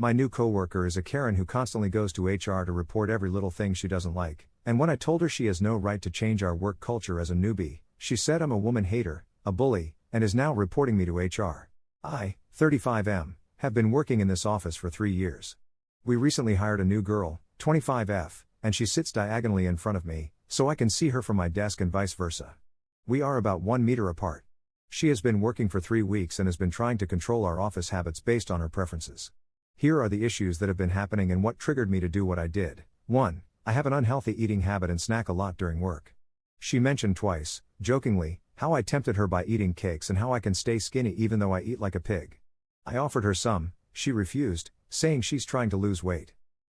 My new coworker is a Karen who constantly goes to HR to report every little thing she doesn't like, and when I told her she has no right to change our work culture as a newbie, she said I'm a woman hater, a bully, and is now reporting me to HR. I, 35M, have been working in this office for 3 years. We recently hired a new girl, 25F, and she sits diagonally in front of me, so I can see her from my desk and vice versa. We are about 1 meter apart. She has been working for 3 weeks and has been trying to control our office habits based on her preferences. Here are the issues that have been happening and what triggered me to do what I did. 1. I have an unhealthy eating habit and snack a lot during work. She mentioned twice, jokingly, how I tempted her by eating cakes and how I can stay skinny even though I eat like a pig. I offered her some, she refused, saying she's trying to lose weight.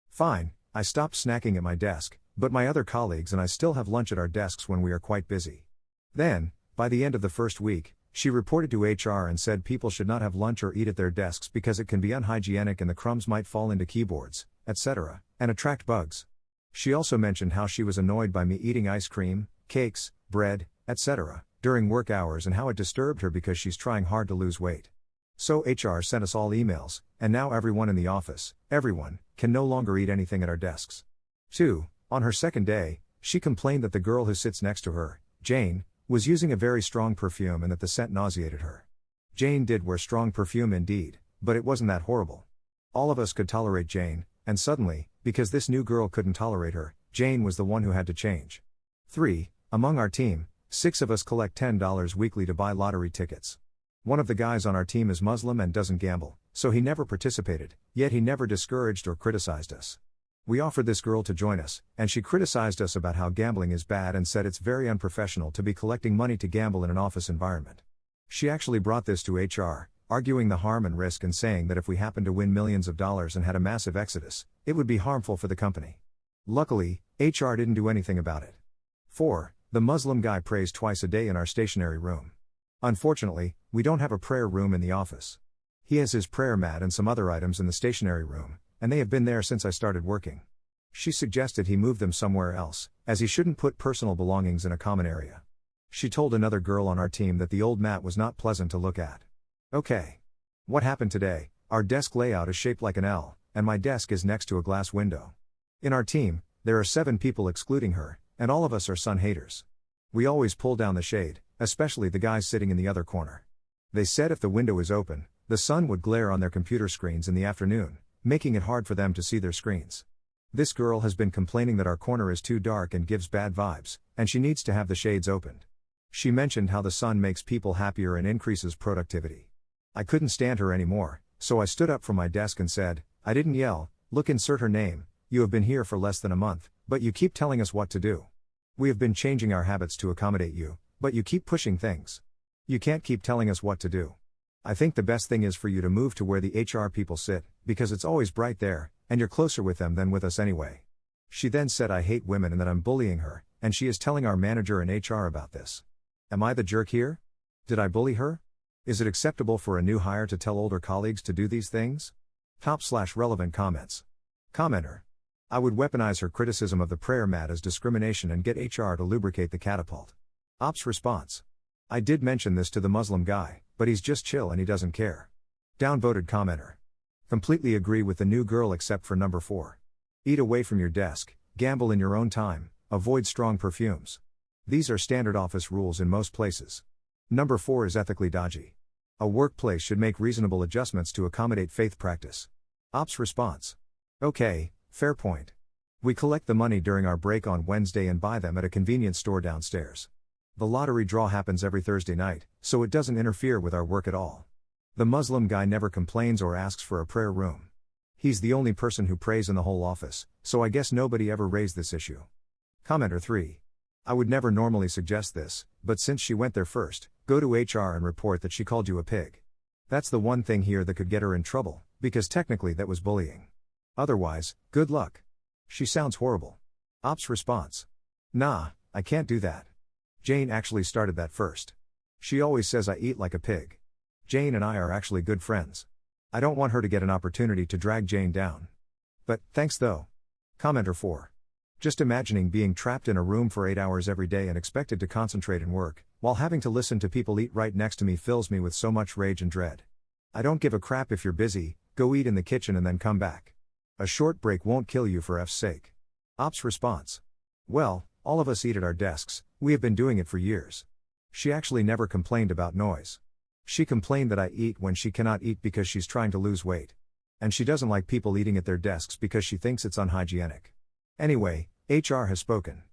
Fine, I stopped snacking at my desk, but my other colleagues and I still have lunch at our desks when we are quite busy. Then, by the end of the first week, she reported to HR and said people should not have lunch or eat at their desks because it can be unhygienic and the crumbs might fall into keyboards, etc., and attract bugs. She also mentioned how she was annoyed by me eating ice cream, cakes, bread, etc., during work hours and how it disturbed her because she's trying hard to lose weight. So HR sent us all emails, and now everyone in the office, everyone, can no longer eat anything at our desks. 2. On her second day, she complained that the girl who sits next to her, Jane, was using a very strong perfume and that the scent nauseated her. Jane did wear strong perfume indeed, but it wasn't that horrible. All of us could tolerate Jane, and suddenly, because this new girl couldn't tolerate her, Jane was the one who had to change. 3. Among our team, 6 of us collect $10 weekly to buy lottery tickets. One of the guys on our team is Muslim and doesn't gamble, so he never participated, yet he never discouraged or criticized us. We offered this girl to join us, and she criticized us about how gambling is bad and said it's very unprofessional to be collecting money to gamble in an office environment. She actually brought this to HR, arguing the harm and risk and saying that if we happened to win millions of dollars and had a massive exodus, it would be harmful for the company. Luckily, HR didn't do anything about it. 4. The Muslim guy prays twice a day in our stationery room. Unfortunately, we don't have a prayer room in the office. He has his prayer mat and some other items in the stationery room, and they have been there since I started working. She suggested he move them somewhere else, as he shouldn't put personal belongings in a common area. She told another girl on our team that the old mat was not pleasant to look at. Okay. What happened today? Our desk layout is shaped like an L, and my desk is next to a glass window. In our team, there are 7 people excluding her, and all of us are sun haters. We always pull down the shade, especially the guys sitting in the other corner. They said if the window is open, the sun would glare on their computer screens in the afternoon, making it hard for them to see their screens. This girl has been complaining that our corner is too dark and gives bad vibes, and she needs to have the shades opened. She mentioned how the sun makes people happier and increases productivity. I couldn't stand her anymore, so I stood up from my desk and said, I didn't yell, look, insert her name, you have been here for less than a month, but you keep telling us what to do. We have been changing our habits to accommodate you, but you keep pushing things. You can't keep telling us what to do. I think the best thing is for you to move to where the HR people sit, because it's always bright there, and you're closer with them than with us anyway. She then said I hate women and that I'm bullying her, and she is telling our manager and HR about this. Am I the jerk here? Did I bully her? Is it acceptable for a new hire to tell older colleagues to do these things? Top/relevant comments. Commenter. I would weaponize her criticism of the prayer mat as discrimination and get HR to lubricate the catapult. Ops response. I did mention this to the Muslim guy, but he's just chill and he doesn't care. Downvoted commenter. Completely agree with the new girl except for number 4. Eat away from your desk, gamble in your own time, avoid strong perfumes. These are standard office rules in most places. Number 4 is ethically dodgy. A workplace should make reasonable adjustments to accommodate faith practice. Ops response. Okay, fair point. We collect the money during our break on Wednesday and buy them at a convenience store downstairs. The lottery draw happens every Thursday night, so it doesn't interfere with our work at all. The Muslim guy never complains or asks for a prayer room. He's the only person who prays in the whole office, so I guess nobody ever raised this issue. Commenter 3. I would never normally suggest this, but since she went there first, go to HR and report that she called you a pig. That's the one thing here that could get her in trouble, because technically that was bullying. Otherwise, good luck. She sounds horrible. Ops response. Nah, I can't do that. Jane actually started that first. She always says I eat like a pig. Jane and I are actually good friends. I don't want her to get an opportunity to drag Jane down. But, thanks though. Commenter 4. Just imagining being trapped in a room for 8 hours every day and expected to concentrate and work, while having to listen to people eat right next to me fills me with so much rage and dread. I don't give a crap if you're busy, go eat in the kitchen and then come back. A short break won't kill you for F's sake. Op's response. Well, all of us eat at our desks, we have been doing it for years. She actually never complained about noise. She complained that I eat when she cannot eat because she's trying to lose weight. And she doesn't like people eating at their desks because she thinks it's unhygienic. Anyway, HR has spoken.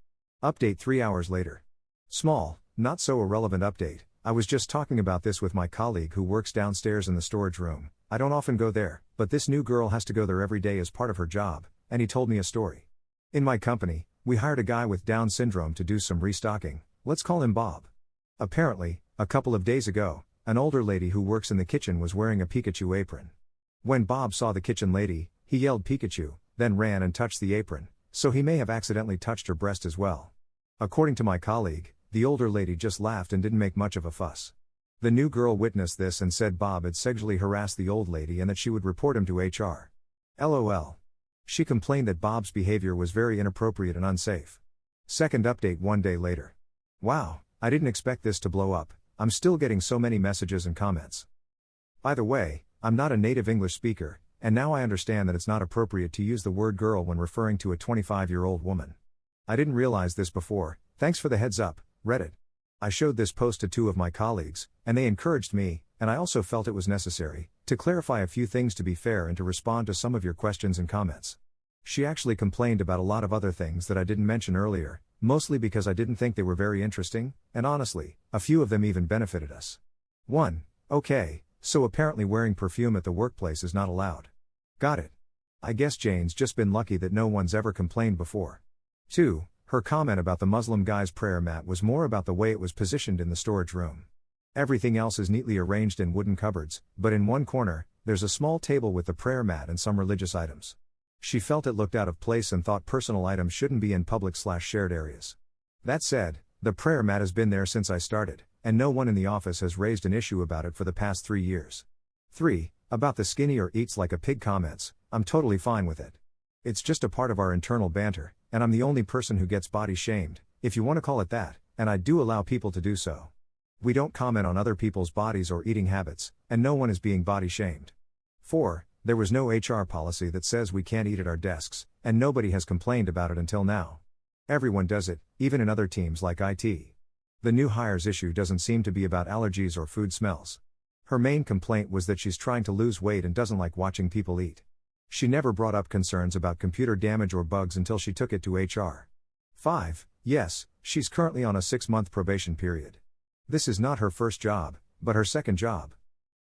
Update 3 hours later. Small, not so irrelevant update. I was just talking about this with my colleague who works downstairs in the storage room. I don't often go there, but this new girl has to go there every day as part of her job, and he told me a story. In my company, we hired a guy with Down syndrome to do some restocking. Let's call him Bob. Apparently, a couple of days ago, an older lady who works in the kitchen was wearing a Pikachu apron. When Bob saw the kitchen lady, he yelled Pikachu, then ran and touched the apron, so he may have accidentally touched her breast as well. According to my colleague, the older lady just laughed and didn't make much of a fuss. The new girl witnessed this and said Bob had sexually harassed the old lady and that she would report him to HR. LOL. She complained that Bob's behavior was very inappropriate and unsafe. Second update 1 day later. Wow, I didn't expect this to blow up. I'm still getting so many messages and comments. By the way, I'm not a native English speaker, and now I understand that it's not appropriate to use the word girl when referring to a 25-year-old woman. I didn't realize this before. Thanks for the heads up, Reddit. I showed this post to 2 of my colleagues, and they encouraged me, and I also felt it was necessary, to clarify a few things to be fair and to respond to some of your questions and comments. She actually complained about a lot of other things that I didn't mention earlier, mostly because I didn't think they were very interesting, and honestly, a few of them even benefited us. 1. Okay, so apparently wearing perfume at the workplace is not allowed. Got it. I guess Jane's just been lucky that no one's ever complained before. 2. Her comment about the Muslim guy's prayer mat was more about the way it was positioned in the storage room. Everything else is neatly arranged in wooden cupboards, but in one corner, there's a small table with the prayer mat and some religious items. She felt it looked out of place and thought personal items shouldn't be in public/shared areas. That said, the prayer mat has been there since I started, and no one in the office has raised an issue about it for the past 3 years. 3. About the skinny or eats like a pig comments, I'm totally fine with it. It's just a part of our internal banter, and I'm the only person who gets body shamed, if you want to call it that, and I do allow people to do so. We don't comment on other people's bodies or eating habits, and no one is being body shamed. 4. There was no HR policy that says we can't eat at our desks, and nobody has complained about it until now. Everyone does it, even in other teams like IT. The new hires issue doesn't seem to be about allergies or food smells. Her main complaint was that she's trying to lose weight and doesn't like watching people eat. She never brought up concerns about computer damage or bugs until she took it to HR. 5. Yes, she's currently on a 6-month probation period. This is not her first job, but her second job.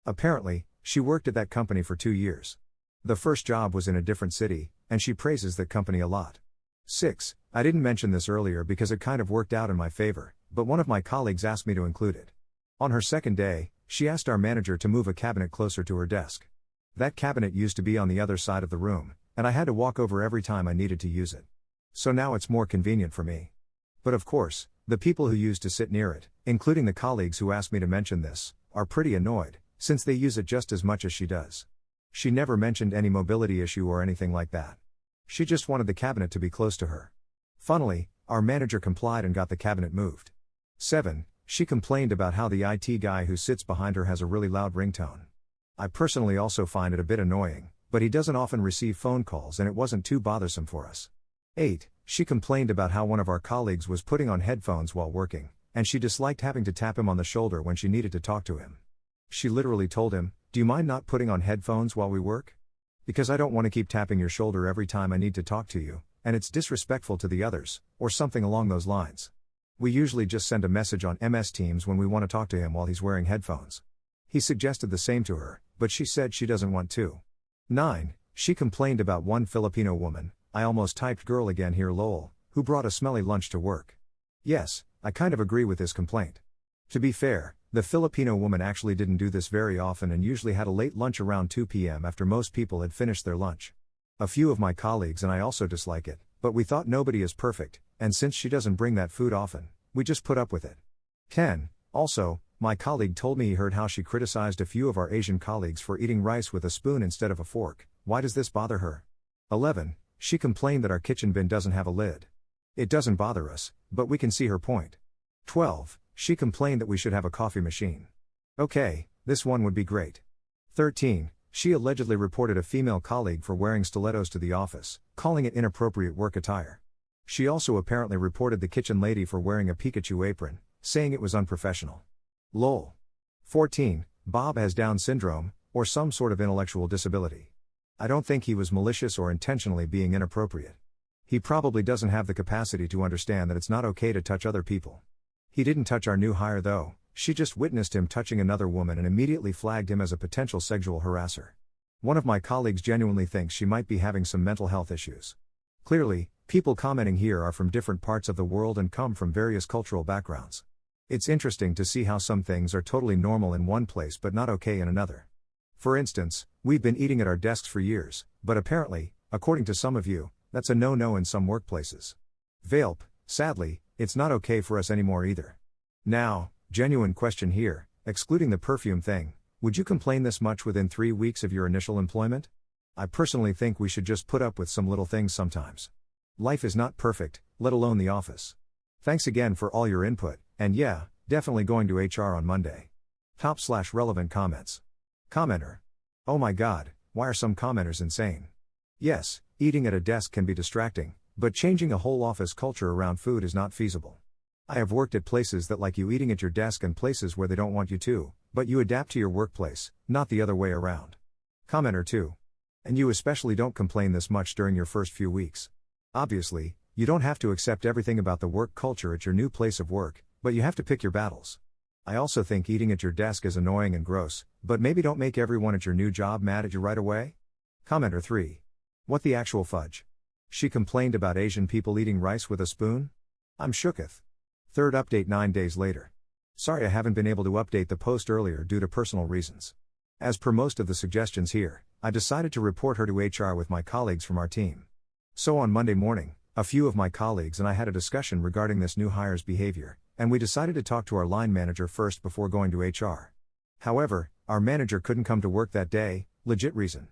Apparently, she worked at that company for 2 years. The first job was in a different city, and she praises that company a lot. 6. I didn't mention this earlier because it kind of worked out in my favor, but one of my colleagues asked me to include it. On her second day, she asked our manager to move a cabinet closer to her desk. That cabinet used to be on the other side of the room, and I had to walk over every time I needed to use it. So now it's more convenient for me. But of course, the people who used to sit near it, including the colleagues who asked me to mention this, are pretty annoyed, since they use it just as much as she does. She never mentioned any mobility issue or anything like that. She just wanted the cabinet to be close to her. Funnily, our manager complied and got the cabinet moved. 7. She complained about how the IT guy who sits behind her has a really loud ringtone. I personally also find it a bit annoying, but he doesn't often receive phone calls and it wasn't too bothersome for us. 8. She complained about how one of our colleagues was putting on headphones while working, and she disliked having to tap him on the shoulder when she needed to talk to him. She literally told him, "Do you mind not putting on headphones while we work? Because I don't want to keep tapping your shoulder every time I need to talk to you, and it's disrespectful to the others," or something along those lines. We usually just send a message on MS Teams when we want to talk to him while he's wearing headphones. He suggested the same to her, but she said she doesn't want to. 9. She complained about one Filipino woman, I almost typed girl again here lol, who brought a smelly lunch to work. Yes, I kind of agree with this complaint. To be fair, the Filipino woman actually didn't do this very often and usually had a late lunch around 2 p.m. after most people had finished their lunch. A few of my colleagues and I also dislike it, but we thought nobody is perfect, and since she doesn't bring that food often, we just put up with it. 10. Also, my colleague told me he heard how she criticized a few of our Asian colleagues for eating rice with a spoon instead of a fork. Why does this bother her? 11. She complained that our kitchen bin doesn't have a lid. It doesn't bother us, but we can see her point. 12. She complained that we should have a coffee machine. Okay, this one would be great. 13. She allegedly reported a female colleague for wearing stilettos to the office, calling it inappropriate work attire. She also apparently reported the kitchen lady for wearing a Pikachu apron, saying it was unprofessional. Lol. 14. Bob has Down syndrome, or some sort of intellectual disability. I don't think he was malicious or intentionally being inappropriate. He probably doesn't have the capacity to understand that it's not okay to touch other people. He didn't touch our new hire though, she just witnessed him touching another woman and immediately flagged him as a potential sexual harasser. One of my colleagues genuinely thinks she might be having some mental health issues. Clearly, people commenting here are from different parts of the world and come from various cultural backgrounds. It's interesting to see how some things are totally normal in one place but not okay in another. For instance, we've been eating at our desks for years, but apparently, according to some of you, that's a no-no in some workplaces. Vape, sadly, it's not okay for us anymore either. Now, genuine question here, excluding the perfume thing, would you complain this much within 3 weeks of your initial employment? I personally think we should just put up with some little things sometimes. Life is not perfect, let alone the office. Thanks again for all your input, and yeah, definitely going to HR on Monday. Top/relevant comments. Commenter. Oh my god, why are some commenters insane? Yes, eating at a desk can be distracting, but changing a whole office culture around food is not feasible. I have worked at places that like you eating at your desk and places where they don't want you to, but you adapt to your workplace, not the other way around. Commenter 2. And you especially don't complain this much during your first few weeks. Obviously, you don't have to accept everything about the work culture at your new place of work, but you have to pick your battles. I also think eating at your desk is annoying and gross, but maybe don't make everyone at your new job mad at you right away. Commenter 3. What the actual fudge? She complained about Asian people eating rice with a spoon? I'm shooketh. Third update 9 days later. Sorry I haven't been able to update the post earlier due to personal reasons. As per most of the suggestions here, I decided to report her to HR with my colleagues from our team. So on Monday morning, a few of my colleagues and I had a discussion regarding this new hire's behavior, and we decided to talk to our line manager first before going to HR. However, our manager couldn't come to work that day, legit reason.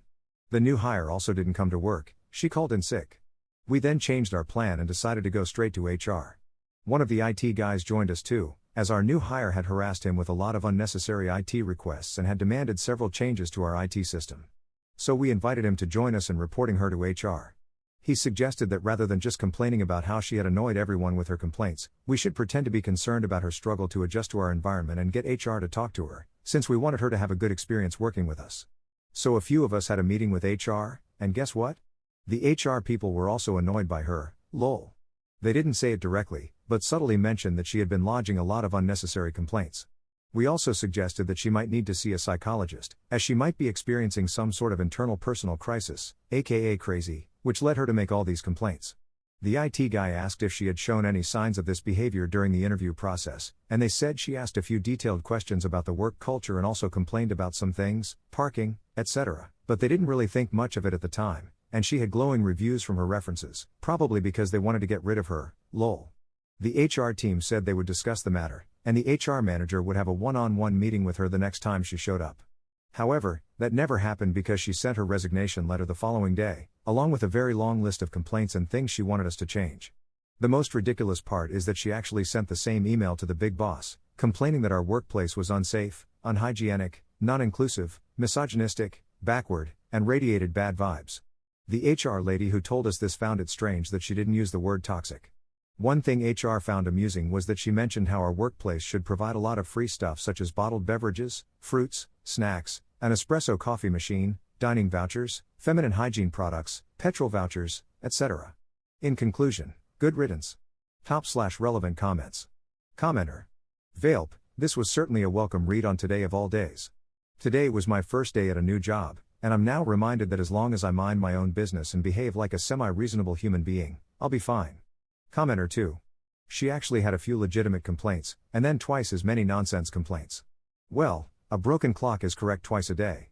The new hire also didn't come to work, she called in sick. We then changed our plan and decided to go straight to HR. One of the IT guys joined us too, as our new hire had harassed him with a lot of unnecessary IT requests and had demanded several changes to our IT system. So we invited him to join us in reporting her to HR. He suggested that rather than just complaining about how she had annoyed everyone with her complaints, we should pretend to be concerned about her struggle to adjust to our environment and get HR to talk to her, since we wanted her to have a good experience working with us. So a few of us had a meeting with HR, and guess what? The HR people were also annoyed by her, lol. They didn't say it directly, but subtly mentioned that she had been lodging a lot of unnecessary complaints. We also suggested that she might need to see a psychologist, as she might be experiencing some sort of internal personal crisis, aka crazy, which led her to make all these complaints. The IT guy asked if she had shown any signs of this behavior during the interview process, and they said she asked a few detailed questions about the work culture and also complained about some things, parking, etc., but they didn't really think much of it at the time, and she had glowing reviews from her references, probably because they wanted to get rid of her, lol. The HR team said they would discuss the matter, and the HR manager would have a one-on-one meeting with her the next time she showed up. However, that never happened because she sent her resignation letter the following day, along with a very long list of complaints and things she wanted us to change. The most ridiculous part is that she actually sent the same email to the big boss, complaining that our workplace was unsafe, unhygienic, non-inclusive, misogynistic, backward, and radiated bad vibes. The HR lady who told us this found it strange that she didn't use the word toxic. One thing HR found amusing was that she mentioned how our workplace should provide a lot of free stuff such as bottled beverages, fruits, snacks, an espresso coffee machine, dining vouchers, feminine hygiene products, petrol vouchers, etc. In conclusion, good riddance. Top/relevant comments. Commenter. Vape, this was certainly a welcome read on today of all days. Today was my first day at a new job, and I'm now reminded that as long as I mind my own business and behave like a semi-reasonable human being, I'll be fine. Commenter 2. She actually had a few legitimate complaints, and then twice as many nonsense complaints. Well, a broken clock is correct twice a day.